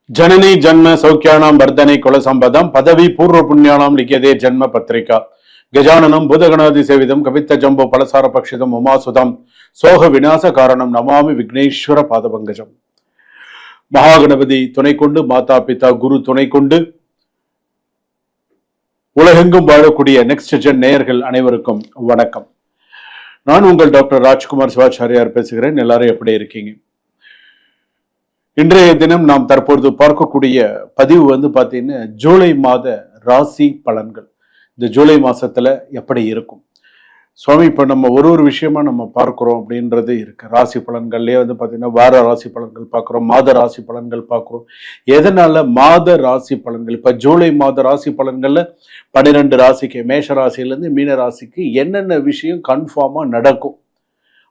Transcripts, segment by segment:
जननी जन्म सौख्यानां वर्धने कुलसंपदं पदवी पूर्व पुण्यानां लिख्यते जन्म पत्रिका गजाननं भूतगणादिसेवितं कवित्तजम्बो फलसारपक्षितम् उमासुतं सोह विनाश कारणं नमामि विघ्नेश्वर पादपङ्कजम्. மகாகணபதி துணை கொண்டு மாதா பிதா குரு துணை கொண்டு உலகெங்கும் வாழக்கூடிய நெக்ஸ்ட் ஜென் நேயர்கள் அனைவருக்கும் வணக்கம். நான் உங்கள் டாக்டர் ராஜ்குமார் சிவாச்சாரியார் பேசுகிறேன். எல்லாரும் எப்படி இருக்கீங்க? இன்றைய தினம் நாம் தற்பொழுது பார்க்கக்கூடிய பதிவு பார்த்தீங்கன்னா ஜூலை மாத ராசி பலன்கள். இந்த ஜூலை மாசத்துல எப்படி இருக்கும் சுவாமி? இப்போ நம்ம ஒரு விஷயமா நம்ம பார்க்குறோம் அப்படின்றது இருக்கு. ராசி பலன்கள்லேயே பார்த்தீங்கன்னா வார ராசி பலன்கள் பார்க்குறோம், மாத ராசி பலன்கள் பார்க்குறோம். எதனால மாத ராசி பலன்கள்? இப்போ ஜூலை மாத ராசி பலன்கள்ல 12 ராசிக்கு, மேஷ ராசியிலேருந்து மீன ராசிக்கு என்னென்ன விஷயம் கன்ஃபார்மாக நடக்கும்,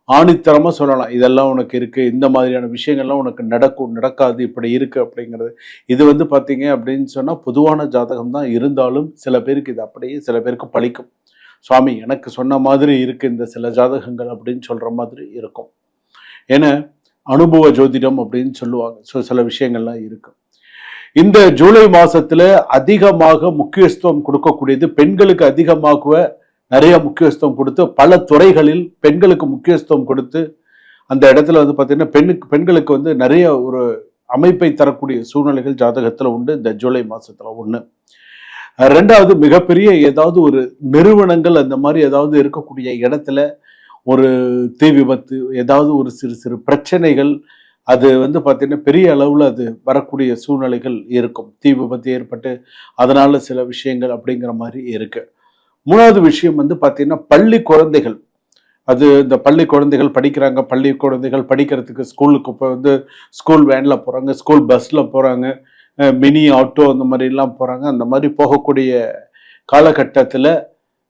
ஆணித்தரமாக சொல்லலாம். இதெல்லாம் உனக்கு இருக்கு, இந்த மாதிரியான விஷயங்கள்லாம் உனக்கு நடக்கும், நடக்காது, இப்படி இருக்கு அப்படிங்கிறது. இது பார்த்தீங்க அப்படின்னு சொன்னால் பொதுவான ஜாதகம் தான் இருந்தாலும் சில பேருக்கு இது அப்படியே சில பேருக்கு பழிக்கும். சுவாமி எனக்கு சொன்ன மாதிரி இருக்கு இந்த சில ஜாதகங்கள் அப்படின்னு சொல்ற மாதிரி இருக்கும். ஏன்னா அனுபவ ஜோதிடம் அப்படின்னு சொல்லுவாங்க. ஸோ சில விஷயங்கள்லாம் இருக்கு. இந்த ஜூலை மாசத்துல அதிகமாக முக்கியத்துவம் கொடுக்கக்கூடியது பெண்களுக்கு. அதிகமாக நிறைய முக்கியத்துவம் கொடுத்து பல துறைகளில் பெண்களுக்கு முக்கியத்துவம் கொடுத்து அந்த இடத்துல பார்த்தீங்கன்னா பெண்களுக்கு நிறைய ஒரு அமைப்பை தரக்கூடிய சூழ்நிலைகள் ஜாதகத்துல உண்டு. இந்த ஜூலை மாசத்துல ஒண்ணு. ரெண்டாவது, மிகப்பெரிய ஏதாவது ஒரு நிறுவனங்கள் அந்த மாதிரி ஏதாவது இருக்கக்கூடிய இடத்துல ஒரு தீ விபத்து, ஏதாவது ஒரு சிறு சிறு பிரச்சனைகள், அது பார்த்தீங்கன்னா பெரிய அளவில் அது வரக்கூடிய சூழ்நிலைகள் இருக்கும். தீ விபத்து ஏற்பட்டு அதனால சில விஷயங்கள் அப்படிங்கிற மாதிரி இருக்கு. மூணாவது விஷயம் பார்த்தீங்கன்னா பள்ளி குழந்தைகள். அது இந்த பள்ளி குழந்தைகள் படிக்கிறாங்க, பள்ளி குழந்தைகள் படிக்கிறதுக்கு ஸ்கூலுக்கு இப்போ ஸ்கூல் வேனில் போகிறாங்க, ஸ்கூல் பஸ்ஸில் போகிறாங்க, மினி ஆட்டோ அந்த மாதிரிலாம் போகிறாங்க. அந்த மாதிரி போகக்கூடிய காலகட்டத்தில்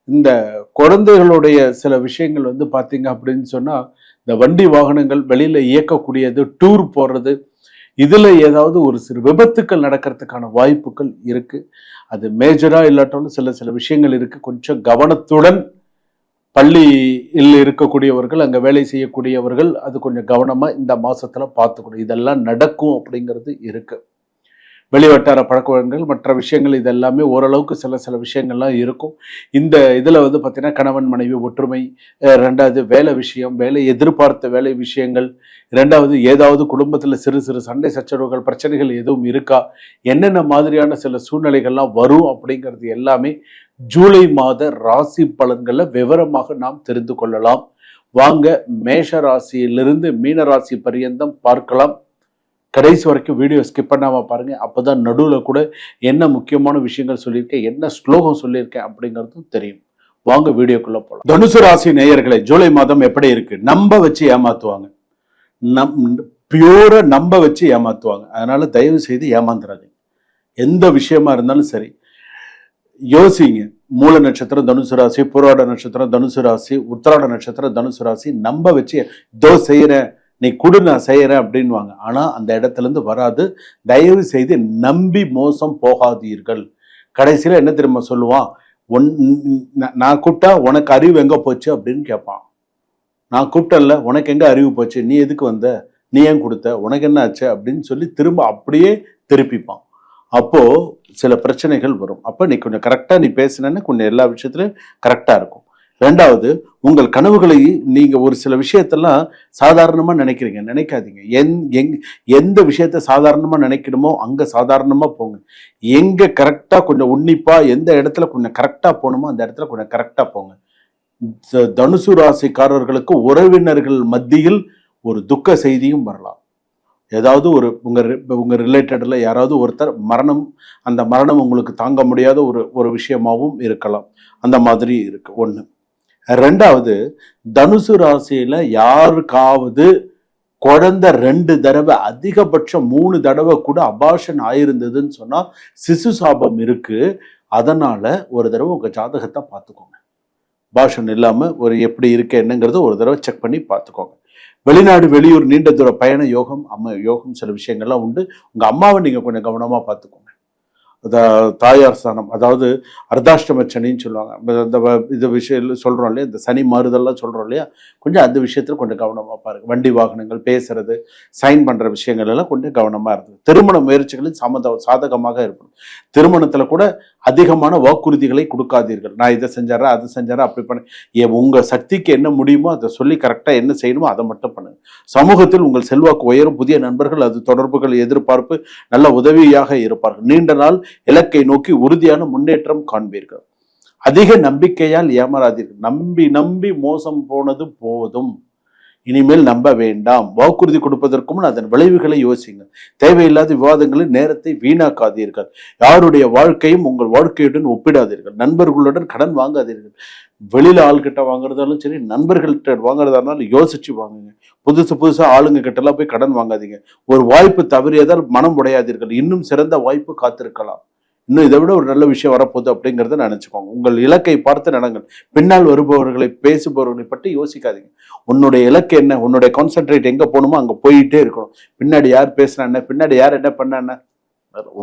இந்த குழந்தைகளுடைய சில விஷயங்கள் பார்த்தீங்க அப்படின்னு சொன்னால் இந்த வண்டி வாகனங்கள் வெளியில் இயக்கக்கூடியது, டூர் போடுறது, இதில் ஏதாவது ஒரு சிறு விபத்துக்கள் நடக்கிறதுக்கான வாய்ப்புகள் இருக்குது. அது மேஜராக இல்லாட்டாலும் சில விஷயங்கள் இருக்குது. கொஞ்சம் கவனத்துடன் பள்ளியில் இருக்கக்கூடியவர்கள், அங்கே வேலை செய்யக்கூடியவர்கள் அது கொஞ்சம் கவனமாக இந்த மாதத்தில் பார்த்துக்கணும். இதெல்லாம் நடக்கும் அப்படிங்கிறது இருக்குது. வெளிவட்டார பழக்க வழக்கங்கள், மற்ற விஷயங்கள் இதெல்லாமே ஓரளவுக்கு சில விஷயங்கள்லாம் இருக்கும். இந்த இதில் பார்த்தீங்கன்னா கணவன் மனைவி ஒற்றுமை, ரெண்டாவது வேலை விஷயம், வேலை எதிர்பார்த்த வேலை விஷயங்கள், ரெண்டாவது ஏதாவது குடும்பத்தில் சிறு சிறு சண்டை சச்சரவுகள், பிரச்சனைகள் எதுவும் இருக்கா, என்னென்ன மாதிரியான சில சூழ்நிலைகள்லாம் வரும் அப்படிங்கிறது எல்லாமே ஜூலை மாத ராசி பலன்களில் விவரமாக நாம் தெரிந்து கொள்ளலாம். வாங்க மேஷ ராசியிலிருந்து மீன ராசி பரியந்தம் பார்க்கலாம். கடைசி வரைக்கும் வீடியோ ஸ்கிப் பண்ணாமல் பாருங்க. அப்போதான் நடுவில் கூட என்ன முக்கியமான விஷயங்கள் சொல்லியிருக்கேன், என்ன ஸ்லோகம் சொல்லியிருக்கேன் அப்படிங்கிறதும் தெரியும். வாங்க வீடியோக்குள்ள போகலாம். தனுசு ராசி நேயர்களை, ஜூலை மாதம் எப்படி இருக்கு? நம்ப வச்சு ஏமாத்துவாங்க, பியூரா நம்ப வச்சு ஏமாத்துவாங்க. அதனால தயவு செய்து ஏமாந்துறாதீங்க. எந்த விஷயமா இருந்தாலும் சரி யோசிங்க. மூல நட்சத்திரம் தனுசு ராசி, பூராட நட்சத்திரம் தனுசு ராசி, உத்திராட நட்சத்திரம் தனுசு ராசி. நம்ப வச்சு இதோ செய்யறேன், நீ குடு நான் செய்யறேன் அப்படின்வாங்க. ஆனா அந்த இடத்துல இருந்து வராது. தயவு செய்து நம்பி மோசம் போகாதீர்கள். கடைசியில என்ன தெரியுமா சொல்லுவான்? நான் கூப்பிட்டா உனக்கு அறிவு எங்க போச்சு அப்படின்னு கேட்பான். நான் கூப்பிட்டல, உனக்கு எங்க அறிவு போச்சு, நீ எதுக்கு வந்த, நீ ஏன் கொடுத்த, உனக்கு என்ன ஆச்சு அப்படின்னு சொல்லி திரும்ப அப்படியே திருப்பிப்பான். அப்போ சில பிரச்சனைகள் வரும். அப்ப நீ கொஞ்சம் கரெக்டா நீ பேசினேன்னு கொஞ்சம் எல்லா விஷயத்திலும் கரெக்டா இருக்கும். ரெண்டாவது, உங்கள் கனவுகளை நீங்க ஒரு சில விஷயத்தெல்லாம் சாதாரணமா நினைக்காதீங்க. எந்த விஷயத்த சாதாரணமா நினைக்கணுமோ அங்க சாதாரணமா போங்க. எங்க கரெக்டா கொஞ்சம் உன்னிப்பா, எந்த இடத்துல கொஞ்சம் கரெக்டா போகணுமோ அந்த இடத்துல கொஞ்சம் கரெக்டா போங்க. தனுசு ராசிக்காரர்களுக்கு உறவினர்கள் மத்தியில் ஒரு துக்க செய்தியும் வரலாம். ஏதாவது ஒரு உங்க ரிலேட்டட்ல யாராவது ஒருத்தர் மரணம், அந்த மரணம் உங்களுக்கு தாங்க முடியாத ஒரு விஷயமாகவும் இருக்கலாம். அந்த மாதிரி இருக்கு ஒண்ணு. ரெண்டாவது, தனுசு ராசியில யாருக்காவது குழந்தை 2 தடவை, அதிகபட்சம் 3 தடவை கூட அபார்ஷன் ஆயிருந்ததுன்னு சொன்னா சிசு சாபம் இருக்கு. அதனால ஒரு தடவை உங்க ஜாதகத்தை பார்த்துக்கோங்க. அபார்ஷன் இல்லாம ஒரு எப்படி இருக்கு என்னங்கிறத ஒரு தடவை செக் பண்ணி பார்த்துக்கோங்க. வெளிநாடு வெளியூர் நீண்ட தூர பயண யோகம், யோகம் சில விஷயங்கள்லாம் உண்டு. உங்க அம்மாவை நீங்க கொஞ்சம் கவனமா பார்த்துக்கோங்க. தாயார் ஸ்தானம், அதாவது அர்த்தாஷ்டம சனின்னு சொல்லுவாங்க. இந்த இது விஷயம் சொல்கிறோம் இல்லையா, இந்த சனி மாறுதல்லாம் சொல்கிறோம் இல்லையா, கொஞ்சம் அந்த விஷயத்தில் கொஞ்சம் கவனமாக பாருங்க. வண்டி வாகனங்கள், பேசுறது, சைன் பண்ணுற விஷயங்கள் எல்லாம் கொஞ்சம் கவனமாக இருக்குது. திருமண முயற்சிகளில் சாதகமாக இருக்கணும். திருமணத்தில் கூட அதிகமான வாக்குறுதிகளை கொடுக்காதீர்கள். நான் இதை செஞ்சாரா, அது செஞ்சாரா, அப்படி பண்ண உங்கள் சக்திக்கு என்ன முடியுமோ அதை சொல்லி கரெக்டாக என்ன செய்யணுமோ அதை மட்டும் பண்ணுங்க. சமூகத்தில் உங்கள் செல்வாக்கு உயரும். புதிய நண்பர்கள், அது தொடர்புகள், எதிர்பார்ப்பு நல்ல உதவியாக இருப்பார்கள். நீண்ட நாள் இலக்கை நோக்கி உறுதியான முன்னேற்றம் காண்பீர்கள். அதிக நம்பிக்கையால் ஏமாறாதீர்கள். நம்பி நம்பி மோசம் போனது போதும், இனிமேல் நம்ப வேண்டாம். வாக்குறுதி கொடுப்பதற்கும் அதன் விளைவுகளை யோசிங்க. தேவையில்லாத விவாதங்களில் நேரத்தை வீணாக்காதீர்கள். யாருடைய வாழ்க்கையும் உங்கள் வாழ்க்கையுடன் ஒப்பிடாதீர்கள். நண்பர்களுடன் கடன் வாங்காதீர்கள். வெளியில ஆள்கிட்ட வாங்குறதாலும் சரி, நண்பர்கள்கிட்ட வாங்குறதா இருந்தாலும் யோசிச்சு வாங்குங்க. புதுசா ஆளுங்க கிட்ட எல்லாம் போய் கடன் வாங்காதீங்க. ஒரு வாய்ப்பு தவறியதால் மனம் உடையாதீர்கள். இன்னும் சிறந்த வாய்ப்பு காத்திருக்கலாம். இன்னும் இதை விட ஒரு நல்ல விஷயம் வரப்போகுது அப்படிங்கிறத நினைச்சுக்கோங்க. உங்கள் இலக்கை பார்த்து நடங்கள். பின்னால் வருபவர்களை, பேசுபவர்களை பற்றி யோசிக்காதீங்க. உன்னுடைய இலக்கு என்ன, உன்னுடைய கான்சென்ட்ரேட் எங்க போகணுமோ அங்க போயிட்டே இருக்கணும். பின்னாடி யார் பேசுனா என்ன, பின்னாடி யார் என்ன பண்ண என்ன,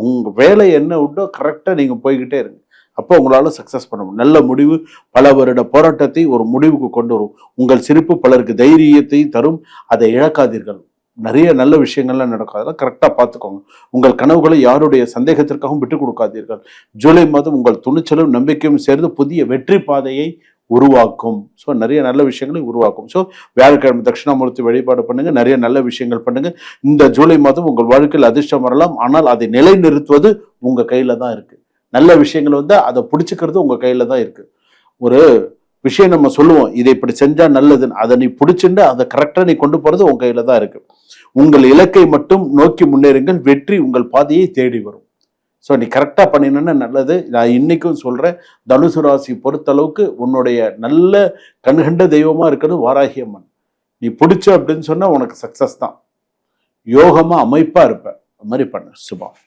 உங்க வேலை என்ன உண்டோ கரெக்டா நீங்க போய்கிட்டே இருங்க. அப்போ உங்களால சக்சஸ் பண்ண முடியும். நல்ல முடிவு பல வருட போராட்டத்தை ஒரு முடிவுக்கு கொண்டு வரும். உங்கள் சிரிப்பு பலருக்கு தைரியத்தை தரும். அதை இழக்காதீர்கள். நிறைய நல்ல விஷயங்கள்லாம் நடக்கும். அதெல்லாம் கரெக்டாக பார்த்துக்கோங்க. உங்கள் கனவுகளை யாருடைய சந்தேகத்திற்காகவும் விட்டுக் கொடுக்காதீர்கள். ஜூலை மாதம் உங்கள் துணிச்சலும் நம்பிக்கையும் சேர்ந்து புதிய வெற்றி பாதையை உருவாக்கும். ஸோ நிறைய நல்ல விஷயங்களை உருவாக்கும். ஸோ வியாழக்கிழமை தட்சிணாமூர்த்தி வழிபாடு பண்ணுங்க. நிறைய நல்ல விஷயங்கள் பண்ணுங்க. இந்த ஜூலை மாதம் உங்கள் வாழ்க்கையில் அதிர்ஷ்டம் வரலாம். ஆனால் அதை நிலைநிறுத்துவது உங்க கையில தான் இருக்கு. நல்ல விஷயங்கள் வந்து அதை பிடிச்சிக்கிறது உங்க கையில தான் இருக்கு. ஒரு விஷயம் நம்ம சொல்லுவோம், இதை இப்படி செஞ்சா நல்லதுன்னு, அதை நீ பிடிச்சிட்டு அதை கரெக்டா நீ கொண்டு போறது உங்க கையில தான் இருக்கு. உங்கள் இலக்கை மட்டும் நோக்கி முன்னேறுங்கள். வெற்றி உங்கள் பாதையை தேடி வரும். ஸோ நீ கரெக்டா பண்ணினா நல்லது. நான் இன்னைக்கும் சொல்றேன், தனுசு ராசி பொறுத்தளவுக்கு உன்னுடைய நல்ல கண்கண்ட தெய்வமா இருக்கிறது வாராகி அம்மன். நீ பிடிச்ச அப்படின்னு சொன்னா உனக்கு சக்சஸ் தான். யோகமா அமைப்பா இருப்ப. அது மாதிரி பண்ண. சுபம்.